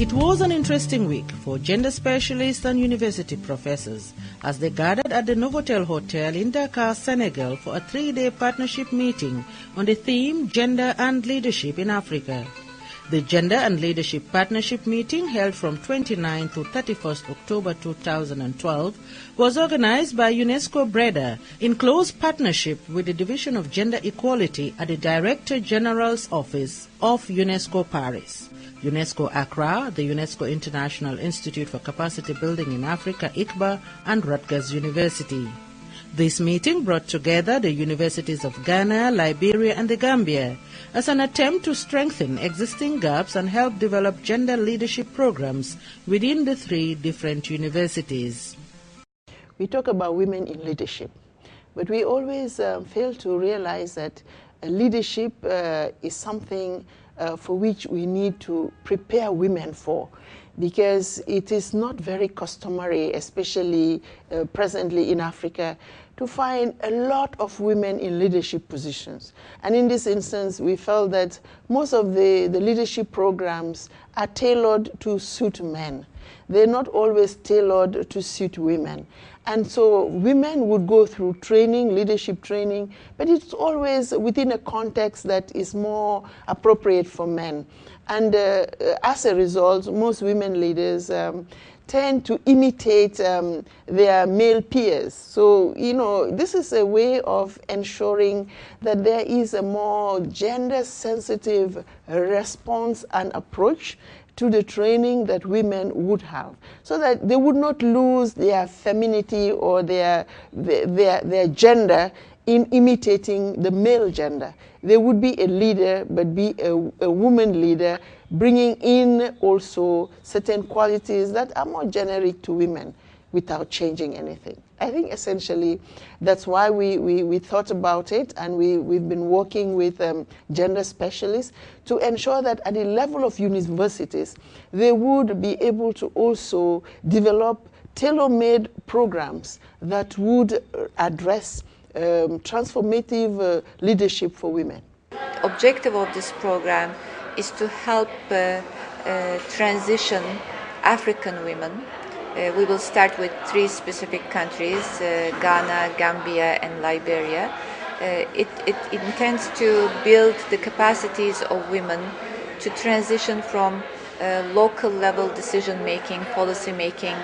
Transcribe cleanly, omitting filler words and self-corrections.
It was an interesting week for gender specialists and university professors as they gathered at the Novotel Hotel in Dakar, Senegal for a 3-day partnership meeting on the theme Gender and Leadership in Africa. The Gender and Leadership Partnership meeting, held from 29 to 31st October 2012, was organized by UNESCO Breda in close partnership with the Division of Gender Equality at the Director General's Office of UNESCO Paris, UNESCO Accra, the UNESCO International Institute for Capacity Building in Africa, ICBA, and Rutgers University. This meeting brought together the universities of Ghana, Liberia, and the Gambia as an attempt to strengthen existing gaps and help develop gender leadership programs within the 3 different universities. We talk about women in leadership, but we always fail to realize that leadership is something for which we need to prepare women for, because it is not very customary, especially presently in Africa, to find a lot of women in leadership positions. And in this instance, we felt that most of the leadership programs are tailored to suit men. They're not always tailored to suit women. And so women would go through training, leadership training, but it's always within a context that is more appropriate for men. And as a result, most women leaders tend to imitate their male peers. So, this is a way of ensuring that there is a more gender-sensitive response and approach to the training that women would have, so that they would not lose their femininity or their gender in imitating the male gender. They would be a leader, but be a woman leader, bringing in also certain qualities that are more generic to women without changing anything. I think essentially that's why we thought about it, and we've been working with gender specialists to ensure that at the level of universities, they would be able to also develop tailor-made programs that would address transformative leadership for women. The objective of this program is to help transition African women. We will start with 3 specific countries, Ghana, Gambia, and Liberia. It intends to build the capacities of women to transition from local level decision making, policy making,